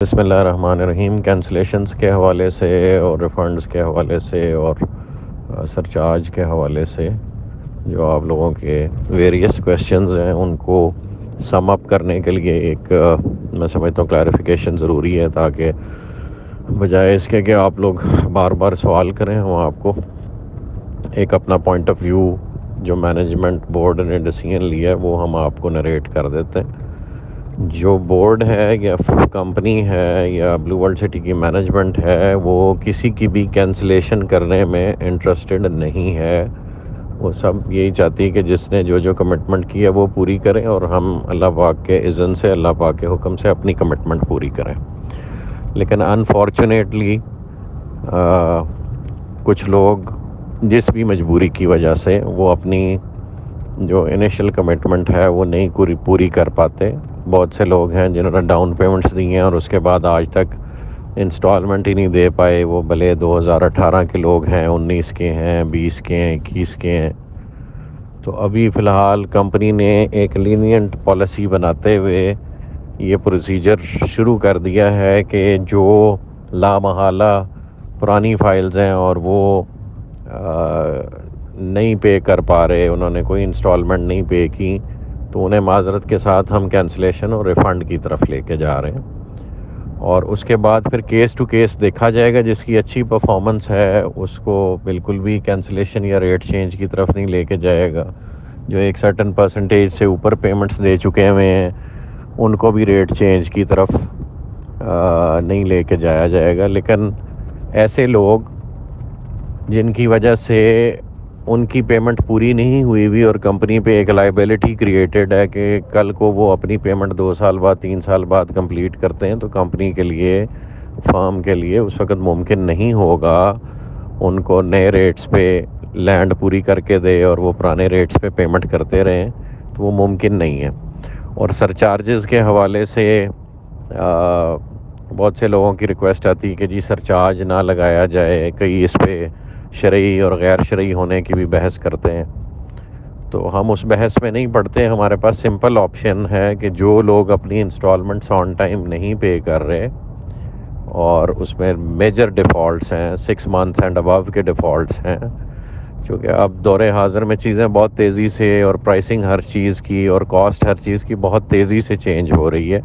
بسم اللہ الرحمن الرحیم. کینسلیشنز کے حوالے سے اور ریفنڈز کے حوالے سے اور سرچارج کے حوالے سے جو آپ لوگوں کے ویریس کویشچنز ہیں ان کو سم اپ کرنے کے لیے ایک میں سمجھتا ہوں کلیریفیکیشن ضروری ہے، تاکہ بجائے اس کے کہ آپ لوگ بار بار سوال کریں، ہم آپ کو ایک اپنا پوائنٹ آف ویو جو مینجمنٹ بورڈ نے ڈیسیژن لیا ہے وہ ہم آپ کو نریٹ کر دیتے ہیں. جو بورڈ ہے یا کمپنی ہے یا بلو ورلڈ سٹی کی مینجمنٹ ہے وہ کسی کی بھی کینسلیشن کرنے میں انٹرسٹڈ نہیں ہے. وہ سب یہی چاہتی ہے کہ جس نے جو کمٹمنٹ کی ہے وہ پوری کریں، اور ہم اللہ پاک کے اذن سے، اللہ پاک کے حکم سے اپنی کمٹمنٹ پوری کریں. لیکن انفارچونیٹلی کچھ لوگ جس بھی مجبوری کی وجہ سے وہ اپنی جو انیشل کمٹمنٹ ہے وہ نہیں پوری کر پاتے. بہت سے لوگ ہیں جنہوں نے ڈاؤن پیمنٹس دی ہیں اور اس کے بعد آج تک انسٹالمنٹ ہی نہیں دے پائے. وہ بھلے 2018 کے لوگ ہیں، 19 کے ہیں، 20 کے ہیں، 21 کے ہیں. تو ابھی فی الحال کمپنی نے ایک لینینٹ پالیسی بناتے ہوئے یہ پروسیجر شروع کر دیا ہے کہ جو لامحالہ پرانی فائلز ہیں اور وہ نہیں پے کر پا رہے، انہوں نے کوئی انسٹالمنٹ نہیں پے کی، تو انہیں معذرت کے ساتھ ہم کینسلیشن اور ریفنڈ کی طرف لے کے جا رہے ہیں. اور اس کے بعد پھر کیس ٹو کیس دیکھا جائے گا. جس کی اچھی پرفارمنس ہے اس کو بالکل بھی کینسلیشن یا ریٹ چینج کی طرف نہیں لے کے جائے گا. جو ایک سرٹن پرسنٹیج سے اوپر پیمنٹس دے چکے ہوئے ہیں ان کو بھی ریٹ چینج کی طرف نہیں لے کے جایا جائے گا. لیکن ایسے لوگ جن کی وجہ سے ان کی پیمنٹ پوری نہیں ہوئی بھی اور کمپنی پہ ایک لائبلٹی کریٹڈ ہے کہ کل کو وہ اپنی پیمنٹ 2 سال بعد 3 سال بعد کمپلیٹ کرتے ہیں، تو کمپنی کے لیے، فرم کے لیے اس وقت ممکن نہیں ہوگا ان کو نئے ریٹس پہ لینڈ پوری کر کے دے اور وہ پرانے ریٹس پہ پیمنٹ کرتے رہیں. تو وہ ممکن نہیں ہے. اور سرچارجز کے حوالے سے بہت سے لوگوں کی ریکویسٹ آتی ہے کہ جی سرچارج نہ لگایا جائے. کئی اس پہ شرعی اور غیر شرعی ہونے کی بھی بحث کرتے ہیں. تو ہم اس بحث میں نہیں پڑھتے. ہمارے پاس سمپل آپشن ہے کہ جو لوگ اپنی انسٹالمنٹس آن ٹائم نہیں پے کر رہے اور اس میں میجر ڈیفالٹس ہیں، 6 months اینڈ ابو کے ڈیفالٹس ہیں، چونکہ اب دور حاضر میں چیزیں بہت تیزی سے اور پرائسنگ ہر چیز کی اور کاسٹ ہر چیز کی بہت تیزی سے چینج ہو رہی ہے.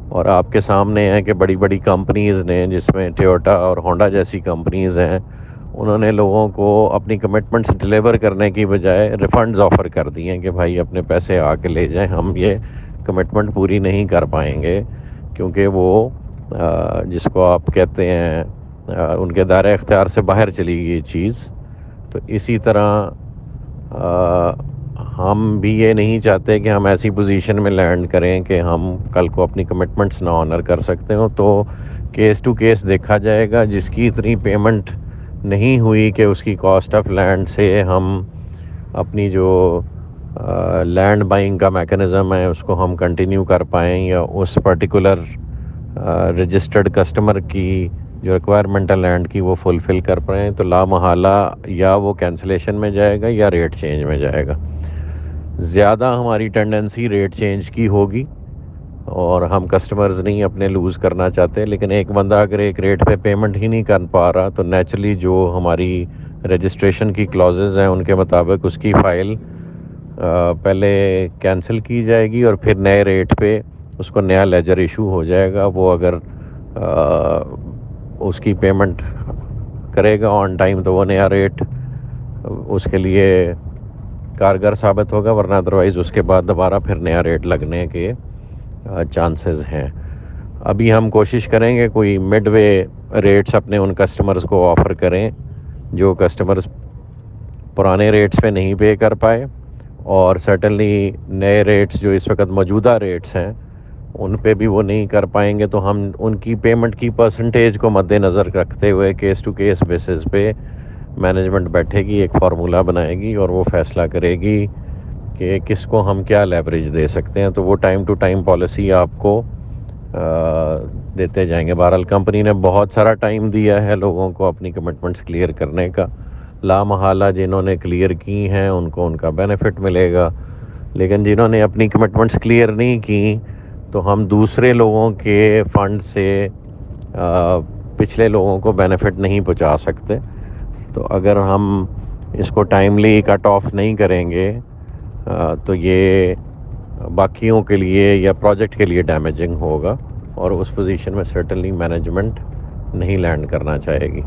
اور آپ کے سامنے ہے کہ بڑی بڑی کمپنیز نے، جس میں ٹویوٹا اور ہونڈا جیسی کمپنیز ہیں، انہوں نے لوگوں کو اپنی کمٹمنٹس ڈلیور کرنے کی بجائے ریفنڈز آفر کر دی ہیں کہ بھائی اپنے پیسے آ کے لے جائیں، ہم یہ کمٹمنٹ پوری نہیں کر پائیں گے، کیونکہ وہ جس کو آپ کہتے ہیں ان کے دائرہ اختیار سے باہر چلی گئی چیز. تو اسی طرح ہم بھی یہ نہیں چاہتے کہ ہم ایسی پوزیشن میں لینڈ کریں کہ ہم کل کو اپنی کمٹمنٹس نہ آنر کر سکتے ہوں. تو کیس ٹو کیس دیکھا جائے گا. جس کی اتنی پیمنٹ نہیں ہوئی کہ اس کی کاسٹ آف لینڈ سے ہم اپنی جو لینڈ بائنگ کا میکنزم ہے اس کو ہم کنٹینیو کر پائیں، یا اس پرٹیکولر رجسٹرڈ کسٹمر کی جو ریکوائرمنٹ ہے لینڈ کی وہ فلفل کر پائیں، تو لا محالہ یا وہ کینسلیشن میں جائے گا یا ریٹ چینج میں جائے گا. زیادہ ہماری ٹینڈنسی ریٹ چینج کی ہوگی، اور ہم کسٹمرز نہیں اپنے لوز کرنا چاہتے. لیکن ایک بندہ اگر ایک ریٹ پہ پیمنٹ ہی نہیں کر پا رہا تو نیچرلی جو ہماری رجسٹریشن کی کلازز ہیں ان کے مطابق اس کی فائل پہلے کینسل کی جائے گی اور پھر نئے ریٹ پہ اس کو نیا لیجر ایشو ہو جائے گا. وہ اگر اس کی پیمنٹ کرے گا آن ٹائم تو وہ نیا ریٹ اس کے لیے کارگر ثابت ہوگا، ورنہ ادروائز اس کے بعد دوبارہ پھر نیا ریٹ لگنے کے چانسز ہیں. ابھی ہم کوشش کریں گے کوئی مڈ وے ریٹس اپنے ان کسٹمرز کو آفر کریں جو کسٹمرز پرانے ریٹس پہ نہیں پے کر پائے، اور سرٹنلی نئے ریٹس جو اس وقت موجودہ ریٹس ہیں ان پہ بھی وہ نہیں کر پائیں گے. تو ہم ان کی پیمنٹ کی پرسنٹیج کو مد نظر رکھتے ہوئے کیس ٹو کیس بیسس پہ مینجمنٹ بیٹھے گی، ایک فارمولہ بنائے گی اور وہ فیصلہ کرے گی کہ کس کو ہم کیا لیوریج دے سکتے ہیں. تو وہ ٹائم ٹو ٹائم پالیسی آپ کو دیتے جائیں گے. بہرحال کمپنی نے بہت سارا ٹائم دیا ہے لوگوں کو اپنی کمٹمنٹس کلیئر کرنے کا. لا محالہ جنہوں نے کلیئر کی ہیں ان کو ان کا بینیفٹ ملے گا، لیکن جنہوں نے اپنی کمٹمنٹس کلیئر نہیں کی تو ہم دوسرے لوگوں کے فنڈ سے پچھلے لوگوں کو بینیفٹ نہیں پہنچا سکتے. تو اگر ہم اس کو ٹائملی کٹ آف نہیں کریں گے تو یہ باقیوں کے لیے یا پروجیکٹ کے لیے ڈیمیجنگ ہوگا, اور اس پوزیشن میں سرٹنلی مینجمنٹ نہیں لینڈ کرنا چاہے گی.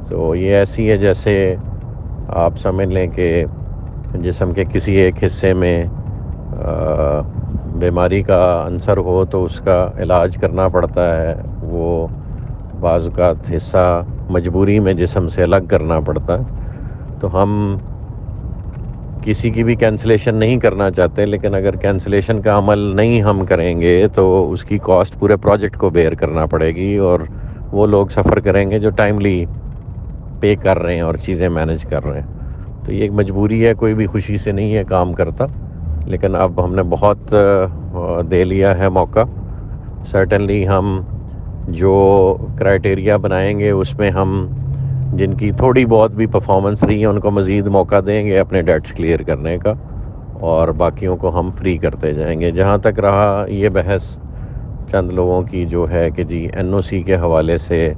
تو یہ ایسی ہے جیسے آپ سمجھ لیں کہ جسم کے کسی ایک حصے میں بیماری کا عنصر ہو تو اس کا علاج کرنا پڑتا ہے, وہ بعض اوقات حصہ مجبوری میں جسم سے الگ کرنا پڑتا ہے. تو ہم کسی کی بھی کینسلیشن نہیں کرنا چاہتے, لیکن اگر کینسلیشن کا عمل نہیں ہم کریں گے تو اس کی کاسٹ پورے پروجیکٹ کو بیئر کرنا پڑے گی, اور وہ لوگ سفر کریں گے جو ٹائملی پے کر رہے ہیں اور چیزیں مینیج کر رہے ہیں. تو یہ ایک مجبوری ہے, کوئی بھی خوشی سے نہیں ہے کام کرتا, لیکن اب ہم نے بہت دے لیا ہے موقع. سرٹنلی ہم جو کرائٹیریا بنائیں گے اس میں ہم جن کی تھوڑی بہت بھی پرفارمنس رہی ہے ان کو مزید موقع دیں گے اپنے ڈیٹس کلیئر کرنے کا, اور باقیوں کو ہم فری کرتے جائیں گے. جہاں تک رہا یہ بحث چند لوگوں کی جو ہے کہ جی این او سی کے حوالے سے,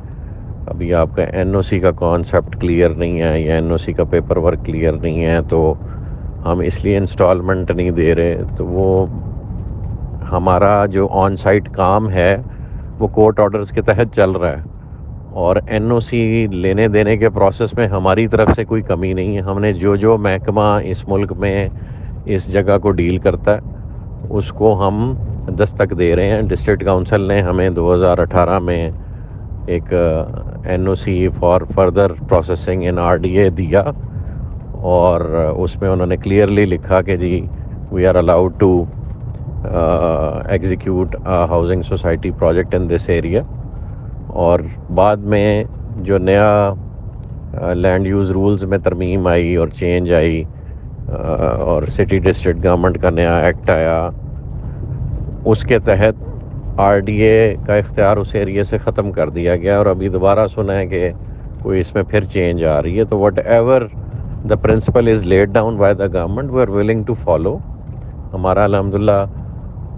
ابھی آپ کا این او سی کا کانسیپٹ کلیئر نہیں ہے یا این او سی کا پیپر ورک کلیئر نہیں ہے تو ہم اس لیے انسٹالمنٹ نہیں دے رہے. تو وہ ہمارا جو آن سائٹ کام ہے وہ کورٹ آرڈرز کے تحت چل رہا ہے, اور این او سی لینے دینے کے پروسیس میں ہماری طرف سے کوئی کمی نہیں ہے. ہم نے جو محکمہ اس ملک میں اس جگہ کو ڈیل کرتا ہے اس کو ہم دستک دے رہے ہیں. ڈسٹرکٹ کونسل نے ہمیں 2018 میں ایک N O C for further processing in R D A دیا, اور اس میں انہوں نے کلیئرلی لکھا کہ جی we are allowed to execute housing society project in this area. اور بعد میں جو نیا لینڈ یوز رولز میں ترمیم آئی اور چینج آئی, اور سٹی ڈسٹرکٹ گورنمنٹ کا نیا ایکٹ آیا, اس کے تحت آر ڈی اے کا اختیار اس ایریے سے ختم کر دیا گیا, اور ابھی دوبارہ سنا ہے کہ کوئی اس میں پھر چینج آ رہی ہے. تو whatever the principle is laid down by the government we are willing to follow. ہمارا الحمدللہ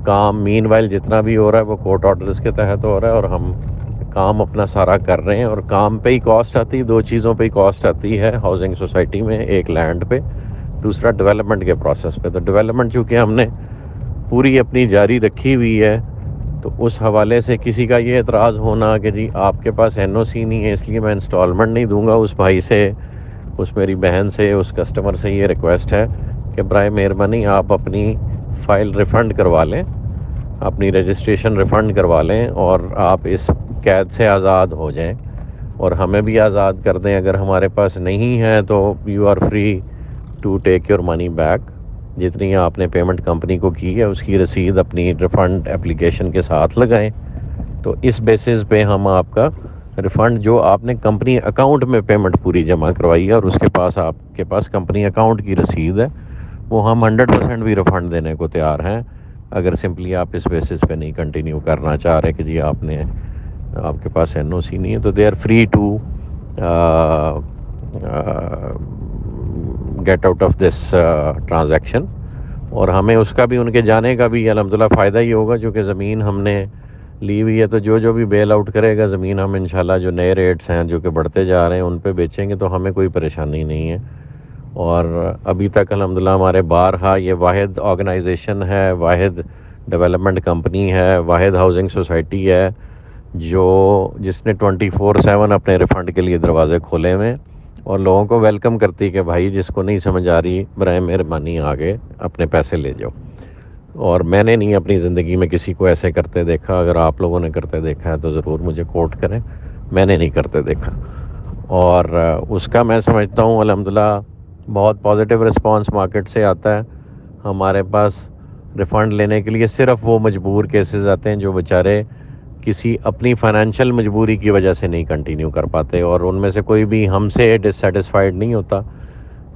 کام مین وائل جتنا بھی ہو رہا ہے وہ کورٹ آرڈرز کے تحت ہو رہا ہے, اور ہم کام اپنا سارا کر رہے ہیں. اور کام پہ ہی کاسٹ آتی ہے, دو چیزوں پہ ہی کاسٹ آتی ہے ہاؤسنگ سوسائٹی میں, ایک لینڈ پہ, دوسرا ڈیولپمنٹ کے پروسیس پہ. تو ڈیولپمنٹ چونکہ ہم نے پوری اپنی جاری رکھی ہوئی ہے, تو اس حوالے سے کسی کا یہ اعتراض ہونا کہ جی آپ کے پاس این او سی نہیں ہے اس لیے میں انسٹالمنٹ نہیں دوں گا, اس بھائی سے, اس میری بہن سے, اس کسٹمر سے یہ ریکویسٹ ہے کہ برائے مہربانی آپ اپنی فائل ریفنڈ کروا لیں, اپنی رجسٹریشن ریفنڈ کروا لیں, اور آپ اس قید سے آزاد ہو جائیں, اور ہمیں بھی آزاد کر دیں. اگر ہمارے پاس نہیں ہے تو you are free to take your money back. جتنی آپ نے پیمنٹ کمپنی کو کی ہے اس کی رسید اپنی ریفنڈ اپلیکیشن کے ساتھ لگائیں. تو اس بیسس پہ ہم آپ کا ریفنڈ, جو آپ نے کمپنی اکاؤنٹ میں پیمنٹ پوری جمع کروائی ہے اور اس کے پاس آپ کے پاس کمپنی اکاؤنٹ کی رسید ہے, وہ ہم 100% بھی ریفنڈ دینے کو تیار ہیں, اگر سمپلی آپ اس بیسس پہ نہیں کنٹینیو کرنا چاہ رہے کہ جی آپ کے پاس این او سی نہیں ہے. تو they are free to get out of this transaction. اور ہمیں اس کا بھی, ان کے جانے کا بھی الحمدللہ فائدہ ہی ہوگا, چونکہ زمین ہم نے لی ہوئی ہے. تو جو بھی بیل آؤٹ کرے گا زمین ہم انشاءاللہ جو نئے ریٹس ہیں جو کہ بڑھتے جا رہے ہیں ان پہ بیچیں گے, تو ہمیں کوئی پریشانی نہیں ہے. اور ابھی تک الحمدللہ ہمارے بارہا یہ واحد آرگنائزیشن ہے, واحد ڈیولپمنٹ کمپنی ہے, واحد ہاؤسنگ سوسائٹی ہے جس نے 24/7 اپنے ریفنڈ کے لیے دروازے کھولے ہوئے, اور لوگوں کو ویلکم کرتی کہ بھائی جس کو نہیں سمجھ آ رہی برائے مہربانی آگے اپنے پیسے لے جاؤ. اور میں نے نہیں اپنی زندگی میں کسی کو ایسے کرتے دیکھا. اگر آپ لوگوں نے کرتے دیکھا ہے تو ضرور مجھے کوٹ کریں, میں نے نہیں کرتے دیکھا. اور اس کا میں سمجھتا ہوں الحمدللہ بہت پازیٹیو رسپانس مارکیٹ سے آتا ہے. ہمارے پاس ریفنڈ لینے کے لیے صرف وہ مجبور کیسز آتے ہیں جو بیچارے کسی اپنی فائنینشیل مجبوری کی وجہ سے نہیں کنٹینیو کر پاتے, اور ان میں سے کوئی بھی ہم سے ڈسسیٹسفائیڈ نہیں ہوتا.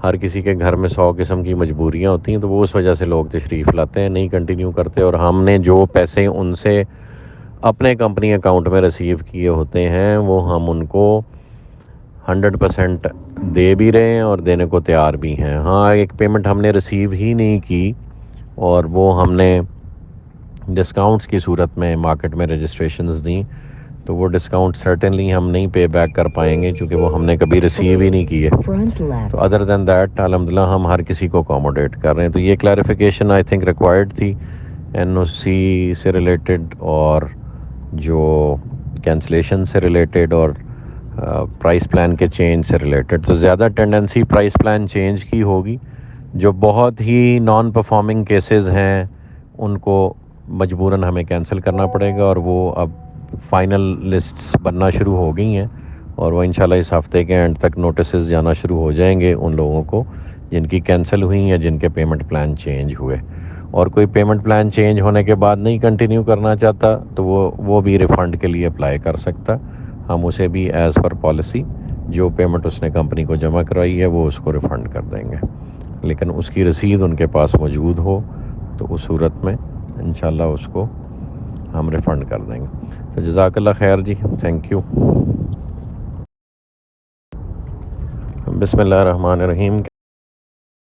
ہر کسی کے گھر میں 100 قسم کی مجبوریاں ہوتی ہیں, تو وہ اس وجہ سے لوگ تشریف لاتے ہیں, نہیں کنٹینیو کرتے. اور ہم نے جو پیسے ان سے اپنے کمپنی اکاؤنٹ میں ریسیو کیے ہوتے ہیں وہ ہم ان کو 100% دے بھی رہے ہیں اور دینے کو تیار بھی ہیں. ہاں ایک پیمنٹ ہم نے ریسیو ہی نہیں کی, اور وہ ہم نے ڈسکاؤنٹس کی صورت میں مارکیٹ میں رجسٹریشنز دیں تو وہ ڈسکاؤنٹ سرٹنلی ہم نہیں پے بیک کر پائیں گے چونکہ وہ ہم نے کبھی ریسیو ہی نہیں کیے. تو ادر دین دیٹ الحمدللہ ہم ہر کسی کو اکوموڈیٹ کر رہے ہیں. تو یہ کلیریفیکیشن آئی تھنک ریکوائرڈ تھی این او سی سے ریلیٹڈ اور جو کینسلیشن سے ریلیٹڈ اور پرائس پلان کے چینج سے ریلیٹڈ. تو زیادہ ٹینڈنسی پرائس پلان چینج کی ہوگی. جو بہت ہی نان پرفارمنگ کیسز ہیں ان کو مجبوراً ہمیں کینسل کرنا پڑے گا اور وہ اب فائنل لسٹس بننا شروع ہو گئی ہیں اور وہ انشاءاللہ اس ہفتے کے اینڈ تک نوٹسز جانا شروع ہو جائیں گے ان لوگوں کو جن کی کینسل ہوئی یا جن کے پیمنٹ پلان چینج ہوئے. اور کوئی پیمنٹ پلان چینج ہونے کے بعد نہیں کنٹینیو کرنا چاہتا تو وہ بھی ریفنڈ کے لیے اپلائی کر سکتا. ہم اسے بھی ایز پر پالیسی جو پیمنٹ اس نے کمپنی کو جمع کرائی ہے وہ اس کو ریفنڈ کر دیں گے, لیکن اس کی رسید ان کے پاس موجود ہو تو اس صورت میں انشاءاللہ اس کو ہم ریفنڈ کر دیں گے. تو جزاک اللہ خیر جی, تھینک یو. بسم اللہ الرحمن الرحیم.